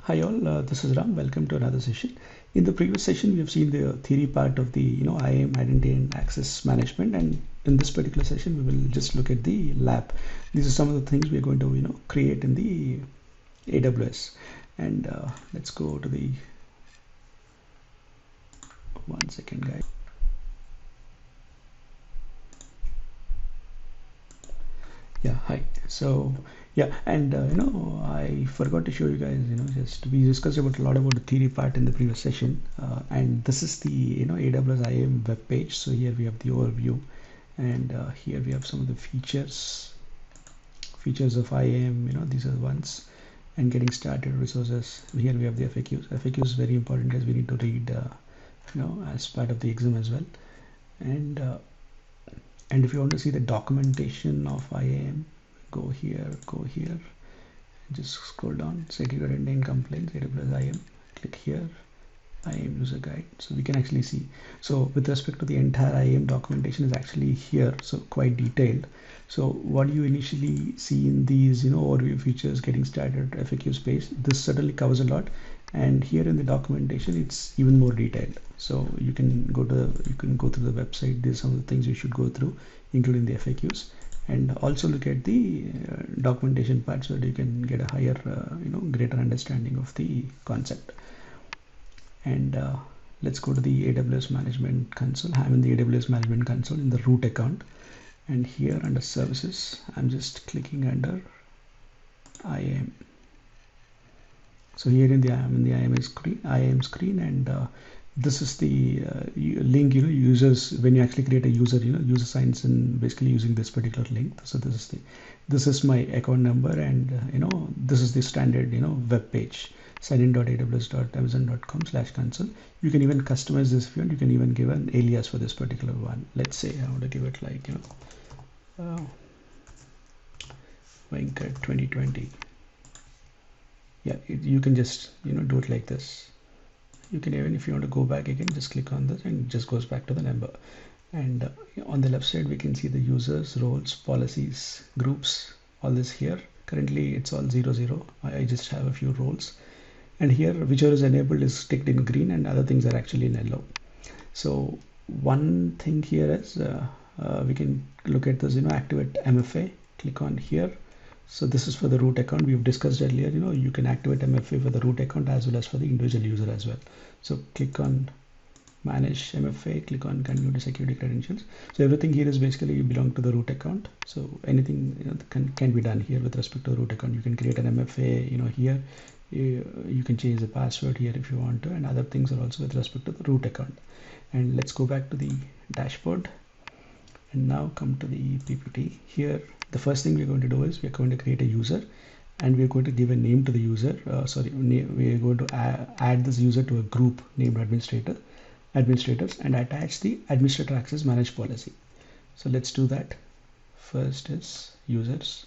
Hi all, this is Ram. Welcome to another session. In the previous session, we have seen the theory part of the IAM identity and access management, and in this particular session, we will just look at the lab. These are some of the things we are going to create in the AWS. And let's go to the 1 second, guys. Yeah, hi. So yeah, and I forgot to show you guys, just we discussed about a lot about the theory part in the previous session, and this is the AWS IAM web page. So here we have the overview, and here we have some of the features of IAM. These are the ones, and getting started resources. Here we have the FAQs. FAQs is very important as we need to read, as part of the exam as well, and if you want to see the documentation of IAM, go here, just scroll down, security and complaints, AWS IAM, click here, IAM user guide. So we can actually see. So with respect to the entire IAM documentation is actually here, so quite detailed. So what you initially see in these, overview features, getting started, FAQ space, this certainly covers a lot. And here in the documentation, it's even more detailed. So you can go to the website. These are some of the things you should go through, including the FAQs, and also look at the documentation part so that you can get a higher, greater understanding of the concept. And let's go to the AWS Management Console. I'm in the AWS Management Console in the root account, and here under Services, I'm just clicking under IAM. So here in the IAM screen, and this is the link. Users, when you actually create a user, user signs in basically using this particular link. So this is my account number, and this is the standard web page, signin.aws.amazon.com/console. You can even customize this if you want. You can even give an alias for this particular one. Let's say I want to give it like Venkat 2020. Yeah, you can just do it like this. You can even, if you want to go back again, just click on this and it just goes back to the number. And on the left side we can see the users, roles, policies, groups, all this here. Currently it's all 0. I just have a few roles, and here whichever is enabled is ticked in green and other things are actually in yellow. So one thing here is we can look at this, activate MFA. Click on here. So this is for the root account. We've discussed earlier, you can activate MFA for the root account as well as for the individual user as well. So click on manage MFA, click on continue to security credentials. So everything here is basically belong to the root account. So anything can be done here with respect to the root account. You can create an MFA, here. You can change the password here if you want to, and other things are also with respect to the root account. And let's go back to the dashboard. And now come to the PPT. Here, the first thing we're going to do is we're going to create a user, and we're going to give a name to the user. We're going to add this user to a group named administrators, and attach the administrator access managed policy. So let's do that. First is users.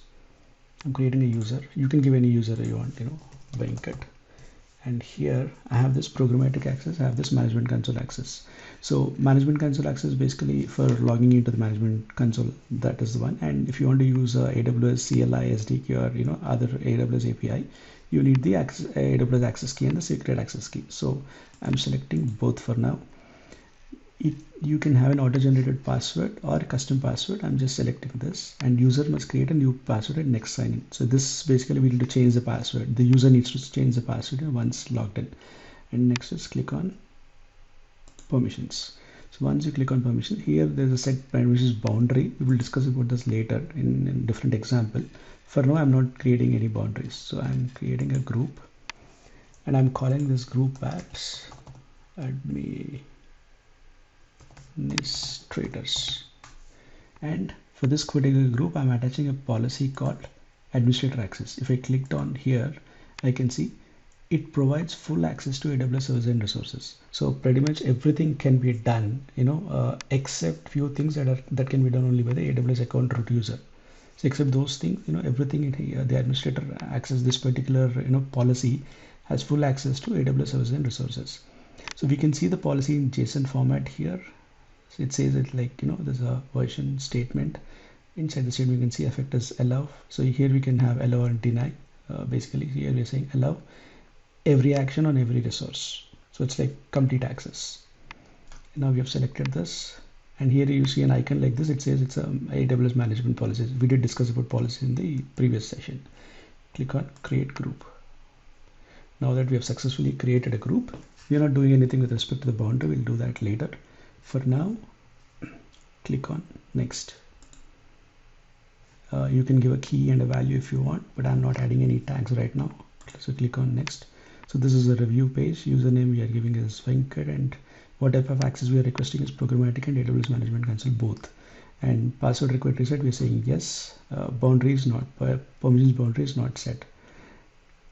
I'm creating a user. You can give any user you want, Venkat. And here I have this programmatic access, I have this management console access. So management console access basically for logging into the management console, that is the one. And if you want to use AWS CLI SDK or other AWS API, you need the AWS access key and the secret access key. So I'm selecting both for now. You can have an auto-generated password or a custom password. I'm just selecting this, and user must create a new password at next sign in. So this basically we need to change the password. The user needs to change the password once logged in. And next is click on permissions. So once you click on permission, here there's a set permissions boundary. We will discuss about this later in different example. For now, I'm not creating any boundaries. So I'm creating a group, and I'm calling this group apps administrators. And for this particular group, I'm attaching a policy called administrator access. If I clicked on here, I can see it provides full access to AWS services and resources. So pretty much everything can be done, except few things that can be done only by the AWS account root user. So except those things, everything in here, the administrator access, this particular policy has full access to AWS services and resources. So we can see the policy in JSON format here. So it says it like, there's a version statement. Inside the statement, you can see effect as allow. So here we can have allow and deny. Basically, here we are saying allow. every action on every resource. So it's like complete access. Now we have selected this, and here you see an icon like this. It says it's a AWS management policies. We did discuss about policy in the previous session. Click on create group. Now that we have successfully created a group, we are not doing anything with respect to the boundary. We'll do that later. For now, click on next. You can give a key and a value if you want, but I'm not adding any tags right now. So click on next. So this is a review page. Username we are giving is Venkat, and what type of access we are requesting is programmatic and AWS Management Console both. And password required reset, we are saying yes. Boundaries not, permissions boundary is not set.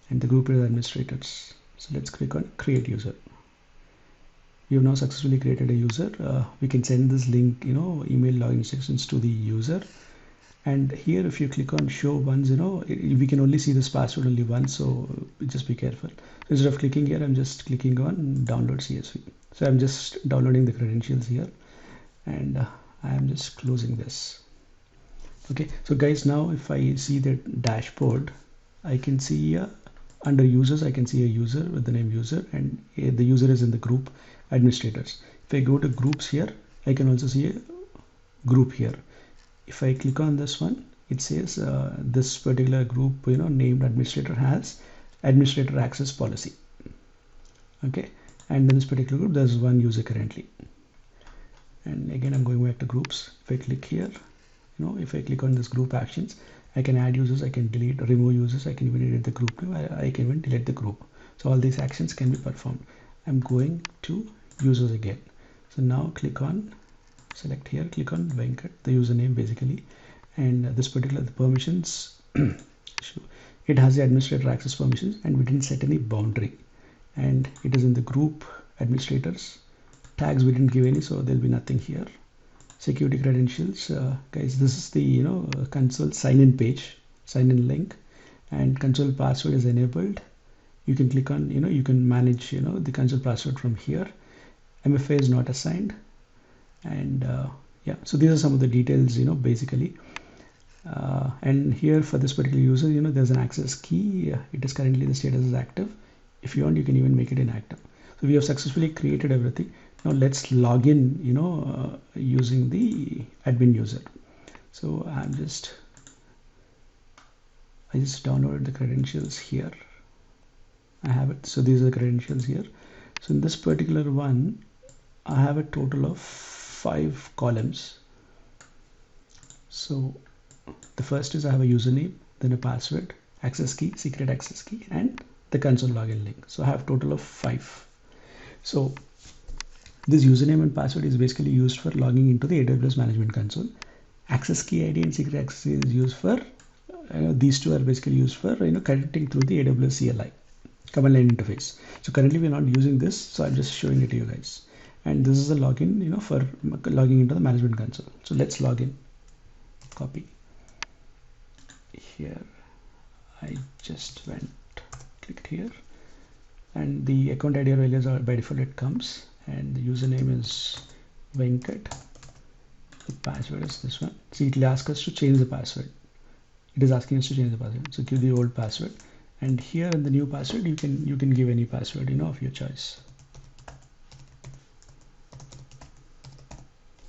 And the group is administrators. So let's click on create user. We have now successfully created a user. We can send this link, email login instructions to the user. And here, if you click on show once, we can only see this password only once, so just be careful. So instead of clicking here, I'm just clicking on download CSV. So I'm just downloading the credentials here, and I am just closing this. Okay, so guys, now if I see the dashboard, I can see under users, I can see a user with the name user, and the user is in the group administrators. If I go to groups here, I can also see a group here. If I click on this one, it says this particular group, named administrator has administrator access policy. Okay, and in this particular group, there's one user currently. And again, I'm going back to groups. If I click here, if I click on this group actions, I can add users, I can delete, remove users, I can even edit the group name, I can even delete the group. So all these actions can be performed. I'm going to users again. So now click on, select here, click on Venkat, the username basically, and this particular the permissions, it has the administrator access permissions, and we didn't set any boundary, and it is in the group administrators. Tags we didn't give any, so there'll be nothing here. Security credentials, guys, this is the console sign-in page, sign-in link, and console password is enabled. You can click on, you can manage, the console password from here. MFA is not assigned, and yeah, so these are some of the details, basically. And here for this particular user, there's an access key. It is currently the status is active. If you want, you can even make it inactive. So we have successfully created everything. Now let's log in, using the admin user. So I just downloaded the credentials here. I have it. So these are the credentials here. So in this particular one, I have a total of 5 columns. So the first is I have a username, then a password, access key, secret access key, and the console login link. So I have a total of 5. So this username and password is basically used for logging into the AWS Management Console. Access key ID and secret access key is used for, these two are basically used for, connecting through the AWS CLI, command line interface. So currently we're not using this, so I'm just showing it to you guys. And this is the login, for logging into the management console. So let's log in. Copy. Here, I just clicked here, and the account ID or alias are by default it comes, and the username is Venkat. The password is this one. See, it will ask us to change the password. It is asking us to change the password. So give the old password, and here in the new password, you can give any password, of your choice.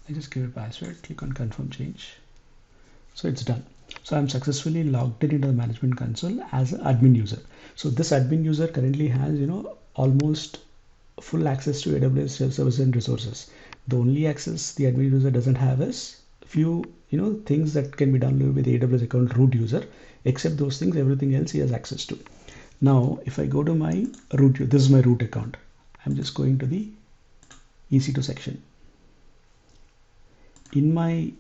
I just give a password, click on confirm change. So it's done. So I'm successfully logged into the management console as an admin user. So this admin user currently has, almost full access to AWS services and resources. The only access the admin user doesn't have is few, things that can be done with the AWS account root user. Except those things, everything else he has access to. Now, if I go to my root, this is my root account. I'm just going to the EC2 section. In my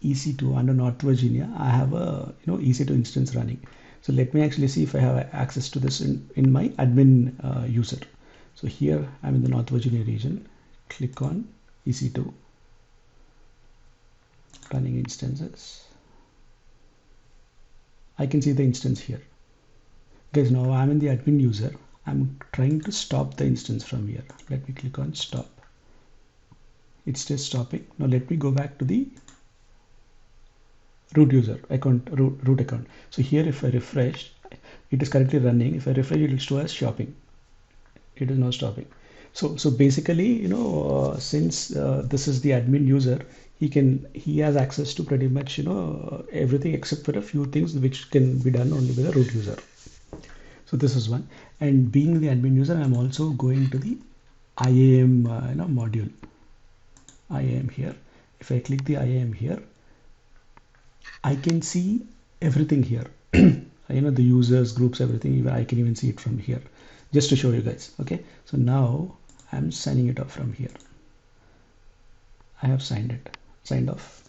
EC2 under North Virginia, I have a EC2 instance running. So let me actually see if I have access to this in my admin user. So here I'm in the North Virginia region. Click on EC2, running instances. I can see the instance here. Guys, now I'm in the admin user. I'm trying to stop the instance from here. Let me click on stop. It's still stopping. Now let me go back to the root user account, root account. So here if I refresh, it is currently running. If I refresh, it will show as shopping. it is now stopping. So basically, since this is the admin user, he has access to pretty much everything except for a few things which can be done only by the root user. So this is one. And being the admin user, I'm also going to the IAM module. IAM here. If I click the IAM here, I can see everything here. The users, groups, everything. Even I can even see it from here, just to show you guys. Okay, so now I'm signing it off from here. I have signed off.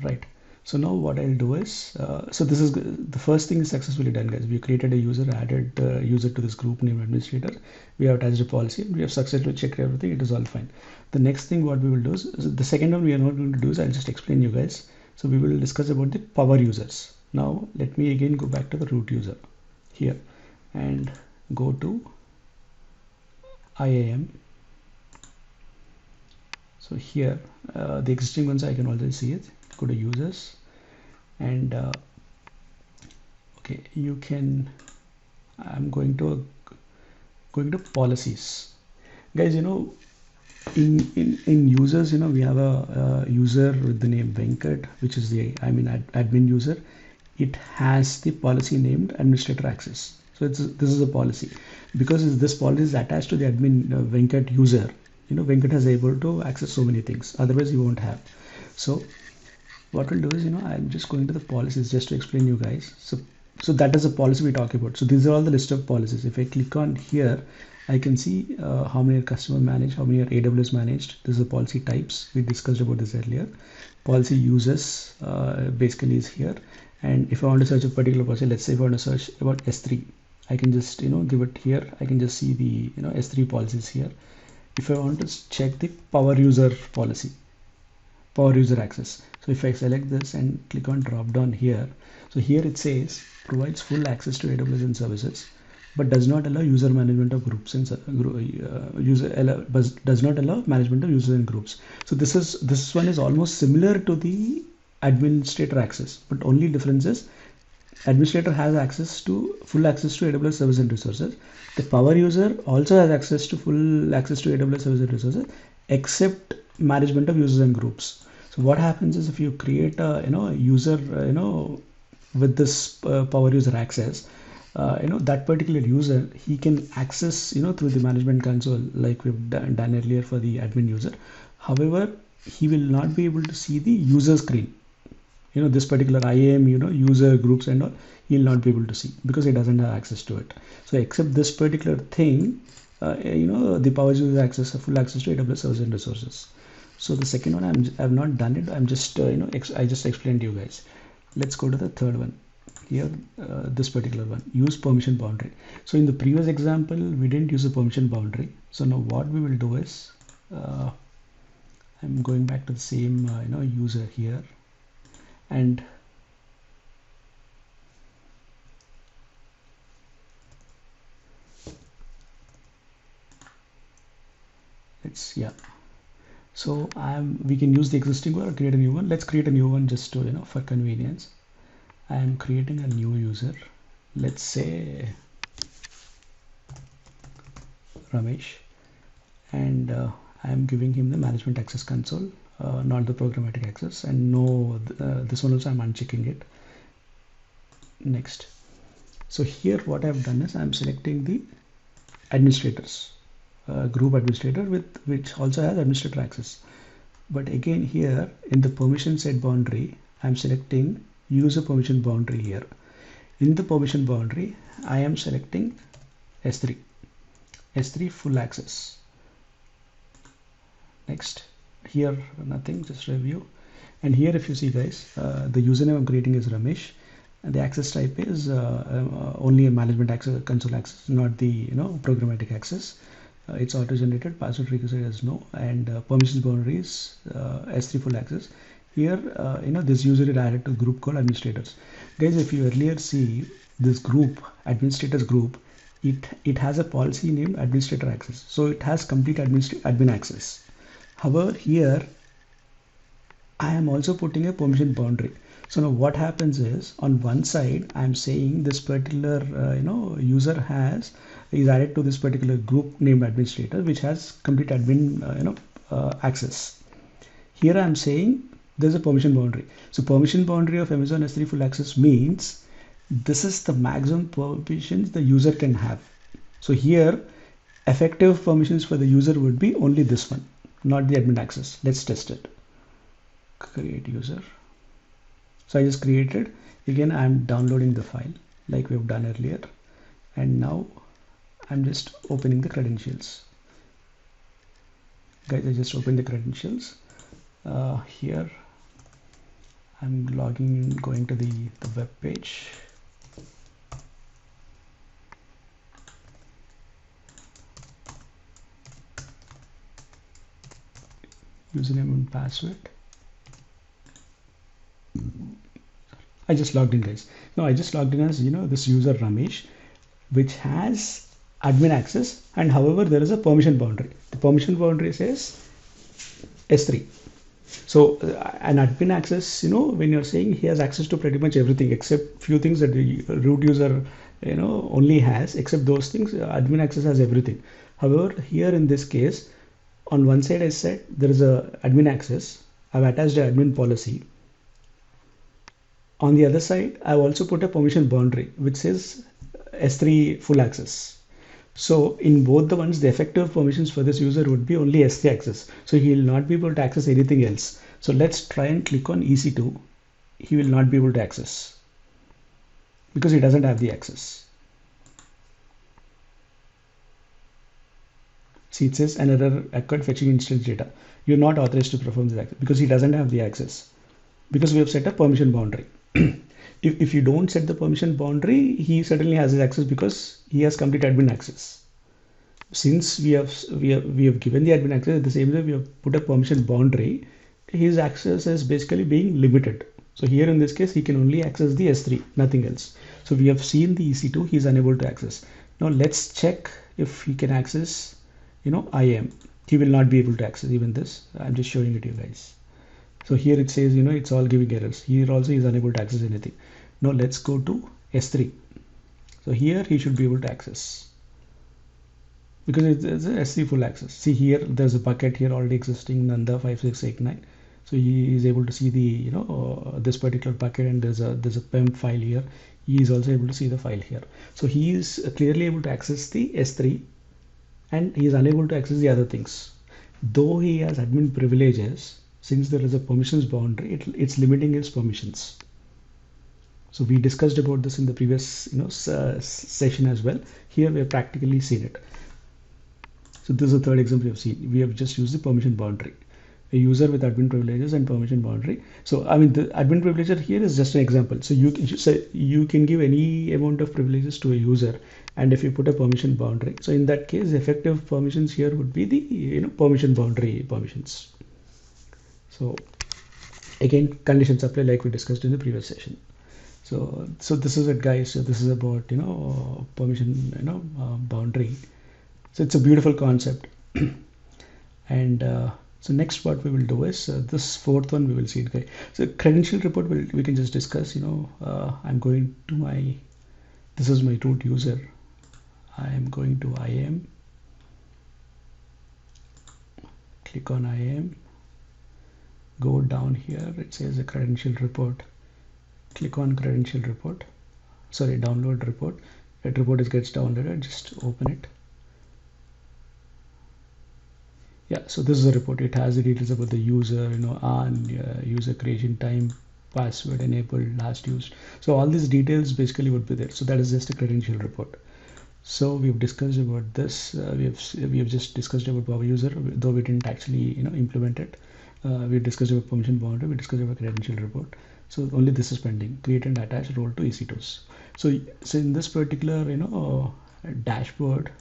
Right. So now what I'll do is, so this is the first thing is successfully done, guys. We created a user, added user to this group name administrator. We have attached a policy. We have successfully checked everything. It is all fine. The next thing what we will do is the second one we are not going to do is I'll just explain you guys. So we will discuss about the power users. Now let me again go back to the root user here and go to IAM. So here the existing ones I can already see it. Go to users and okay, you can, I'm going to policies, guys. In users, we have a user with the name Venkat, which is the admin user. It has the policy named administrator access. So this is a policy, because this policy is attached to the admin Venkat user. Venkat is able to access so many things, otherwise you won't have. So what we'll do is, I'm just going to the policies just to explain you guys. So that is a policy we talk about. So these are all the list of policies. If I click on here, I can see how many are customer managed, how many are AWS managed. This is the policy types. We discussed about this earlier. Policy users basically is here. And if I want to search a particular policy, let's say if I want to search about S3, I can just give it here. I can just see the S3 policies here. If I want to check the power user policy, power user access. So if I select this and click on drop down here, so here it says provides full access to AWS and services, but does not allow user management of groups and does not allow management of users and groups. So this one is almost similar to the administrator access, but only difference is administrator has full access to AWS service and resources. The power user also has full access to AWS service and resources, except management of users and groups. So what happens is if you create a user with this power user access, that particular user, he can access through the management console like we've done earlier for the admin user. However, he will not be able to see the user screen. This particular IAM user groups and all, he'll not be able to see because he doesn't have access to it. So except this particular thing, the power user access, full access to AWS service and resources. So the second one, I've not done it. I'm just I just explained to you guys. Let's go to the third one here. This particular one, use permission boundary. So in the previous example, we didn't use a permission boundary. So now what we will do is, I'm going back to the same user here, and so we can use the existing one or create a new one. Let's create a new one just to for convenience. I am creating a new user. Let's say Ramesh, and I am giving him the management access console, not the programmatic access, and no, this one also I'm unchecking it. Next. So here what I've done is I'm selecting the administrators, group administrator which also has administrator access. But again here in the permission set boundary, I'm selecting user permission boundary here. In the permission boundary, I am selecting S3 full access. Next, here nothing, just review. And here if you see guys, the username I'm creating is Ramesh, and the access type is only a management access, console access, not the programmatic access. It's auto generated, password requested as no, and permissions boundaries S3 full access. Here this user is added to group called administrators. Guys, if you earlier see this group, administrators group, it has a policy named administrator access, so it has complete admin access. However, here I am also putting a permission boundary. So now what happens is, on one side I'm saying this particular user is added to this particular group named administrator, which has complete admin access. Here I'm saying there's a permission boundary. So permission boundary of Amazon S3 full access means this is the maximum permissions the user can have. So here effective permissions for the user would be only this one, not the admin access. Let's test it. Create user. So I just created. Again, I'm downloading the file like we've done earlier, and now I'm just opening the credentials. Guys, I just opened the credentials. Here I'm logging in, going to the web page. Username and password. I just logged in, guys. No, I just logged in as this user Ramesh, which has admin access, and however there is a permission boundary. The permission boundary says S3. So an admin access, when you're saying he has access to pretty much everything except few things that the root user only has, except those things, admin access has everything. However, here in this case, on one side I said there is a admin access. I've attached an admin policy. On the other side, I've also put a permission boundary which says S3 full access. So in both the ones, the effective permissions for this user would be only S3 access. So he will not be able to access anything else. So let's try and click on EC2. He will not be able to access because he doesn't have the access. See, it says an error occurred fetching instance data. You're not authorized to perform this access because he doesn't have the access, because we have set a permission boundary. If you don't set the permission boundary, he certainly has his access because he has complete admin access. Since we have given the admin access, at the same time we have put a permission boundary, his access is basically being limited. So here in this case, he can only access the S3, nothing else. So we have seen the EC2, he is unable to access. Now let's check if he can access, IAM. He will not be able to access even this. I'm just showing it to you guys. So here it says, it's all giving errors. Here also he is unable to access anything. Now let's go to S3. So here he should be able to access because it's a S3 full access. See here, there's a bucket here already existing, Nanda 5689. So he is able to see the, this particular bucket, and there's a PEM file here. He is also able to see the file here. So he is clearly able to access the S3, and he is unable to access the other things. Though he has admin privileges, since there is a permissions boundary, it's limiting his permissions. So we discussed about this in the previous session as well. Here we have practically seen it. So this is the third example we have seen. We have just used the permission boundary. A user with admin privileges and permission boundary. So I mean, the admin privilege here is just an example. So you can give any amount of privileges to a user, and if you put a permission boundary, so in that case, effective permissions here would be the permission boundary permissions. So again, conditions apply like we discussed in the previous session. So this is it, guys. So this is about permission boundary. So it's a beautiful concept. And so next what we will do is this fourth one we will see it, guys. So credential report we can just discuss. I'm going to this is my root user. I am going to IAM. Click on IAM. Go down here, it says a credential report. Click on credential report. Sorry, download report. That report gets downloaded. Just open it. Yeah, so this is a report. It has the details about the user, user creation time, password enabled, last used. So all these details basically would be there. So that is just a credential report. So we've discussed about this. We have just discussed about Power User, though we didn't actually implement it. We discussed about permission boundary. We discussed about credential report. So only this is pending. Create and attach role to EC2s. So in this particular dashboard,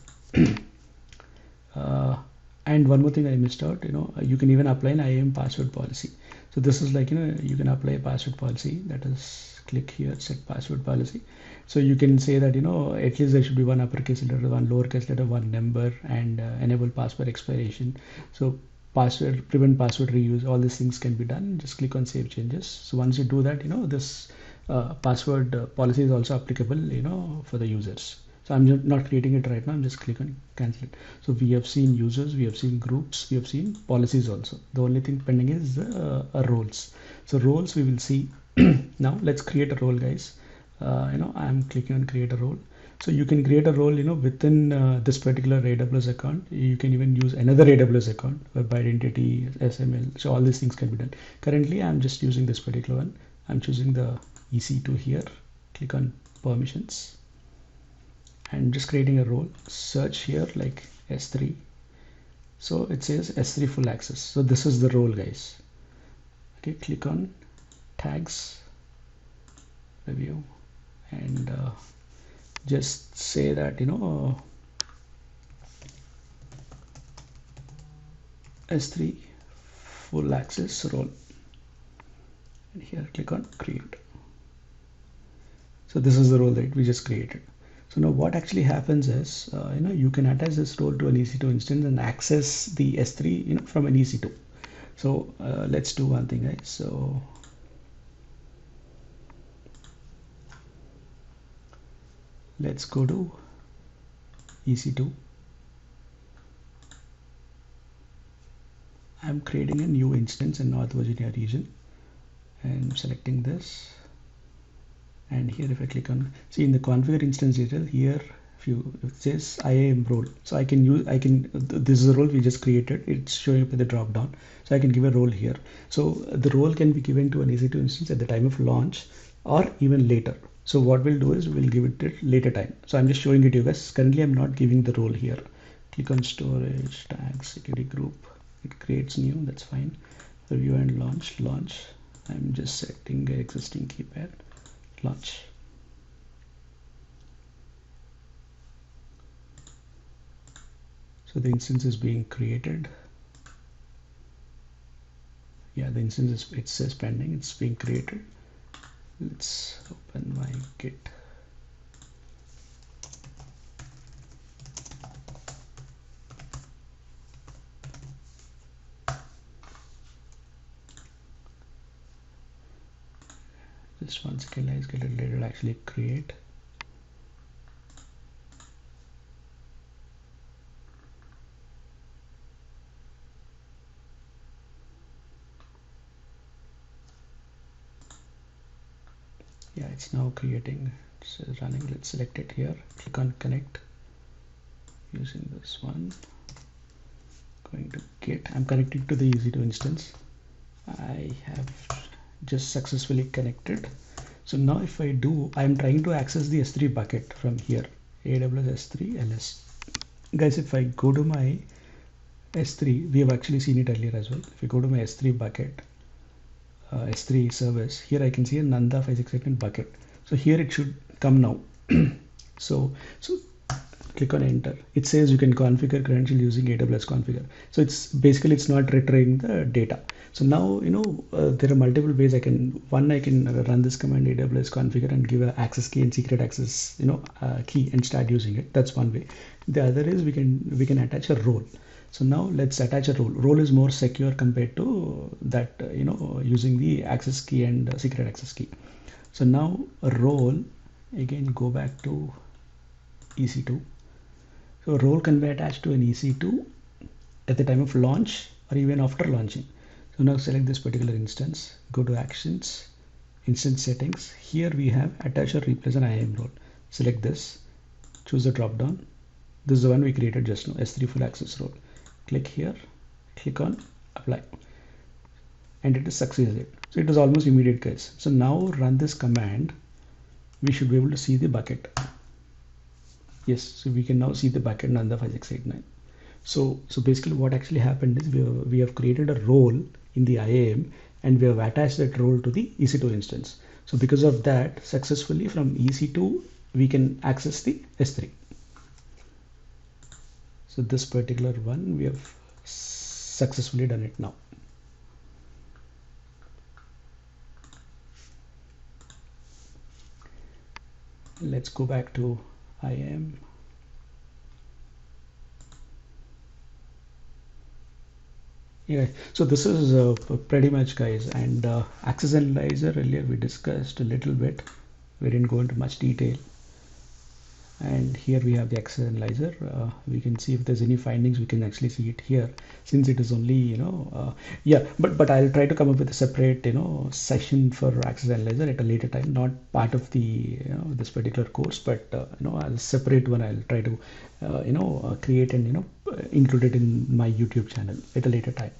and one more thing I missed out. You can even apply an IAM password policy. So this is like you can apply a password policy. That is, click here, set password policy. So you can say that at least there should be one uppercase letter, one lowercase letter, one number, and enable password expiration. So prevent password reuse. All these things can be done. Just click on save changes. So once you do that, this password policy is also applicable, for the users. So I'm just not creating it right now. I'm just click on cancel it. So we have seen users, we have seen groups, we have seen policies also. The only thing pending is roles. So roles we will see. Now let's create a role, guys. I'm clicking on create a role. So you can create a role, within this particular AWS account. You can even use another AWS account, web identity, SML. So all these things can be done. Currently, I'm just using this particular one. I'm choosing the EC2 here. Click on permissions and just creating a role. Search here like S3. So it says S3 full access. So this is the role, guys. Okay, click on tags, review, and just say that S3 full access role, and here click on create. So this is the role that we just created. So now what actually happens is you can attach this role to an EC2 instance and access the S3 from an EC2. So let's do one thing, guys. So let's go to EC2. I'm creating a new instance in North Virginia region and selecting this. And here if I click on, see in the configure instance detail here, it says IAM role. So this is a role we just created. It's showing up in the drop down. So I can give a role here. So the role can be given to an EC2 instance at the time of launch or even later. So what we'll do is we'll give it at later time. So I'm just showing it to you guys. Currently I'm not giving the role here. Click on storage, tags, security group. It creates new, that's fine. Review and launch. I'm just setting an existing key pair. Launch. So the instance is being created. Yeah, the instance is, it says pending, it's being created. Let's open my Git. Just one second, let's get it later. Actually create. Yeah, it's now creating. It's running. Let's select it here. Click on connect. Using this one. Going to Git. I'm connected to the EC2 instance. I have just successfully connected. So now if I do, I'm trying to access the S3 bucket from here, AWS S3 LS. Guys, if I go to my S3, we have actually seen it earlier as well. If you go to my S3 bucket, S3 service, here I can see a Nanda 568 bucket. So here it should come now. so click on enter. It says you can configure credential using AWS configure. So it's not retrieving the data. So now there are multiple ways I can run this command AWS configure and give an access key and secret access key and start using it. That's one way. The other is we can attach a role. So now let's attach a role. Role is more secure compared to that using the access key and secret access key. So now a role, again go back to EC2. So a role can be attached to an EC2 at the time of launch or even after launching. So now select this particular instance, go to actions, instance settings. Here we have attach or replace an IAM role. Select this, choose the drop down. This is the one we created just now, S3 full access role. Click here, click on apply, and it is succeeded. So it was almost immediate, guys. So now run this command. We should be able to see the bucket. Yes, so we can now see the bucket Nanda 5689. So basically what actually happened is we have created a role in the IAM and we have attached that role to the EC2 instance. So because of that, successfully from EC2 we can access the S3. So this particular one we have successfully done it now. Let's go back to IAM. Yeah, so this is pretty much, guys, and access analyzer earlier we discussed a little bit. We didn't go into much detail, and here we have the access analyzer. We can see if there's any findings. We can actually see it here, since it is only yeah. But I'll try to come up with a separate session for access analyzer at a later time, not part of the this particular course, but as a separate one. I'll try to create and include it in my YouTube channel at a later time.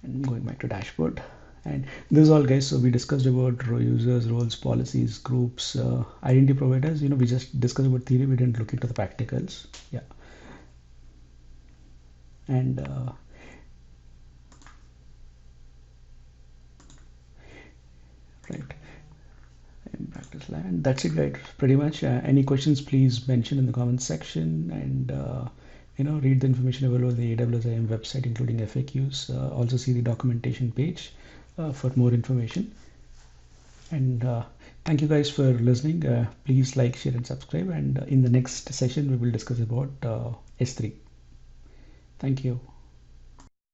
And going back to dashboard, and this is all, guys. So we discussed about users, roles, policies, groups, identity providers. We just discussed about theory. We didn't look into the practicals. Yeah. And right, in practice land, that's it, guys, pretty much. Any questions, please mention in the comment section, and read the information available on the AWS IAM website, including FAQs. Also see the documentation page for more information. And thank you, guys, for listening. Please like, share, and subscribe. And in the next session, we will discuss about S3. Thank you.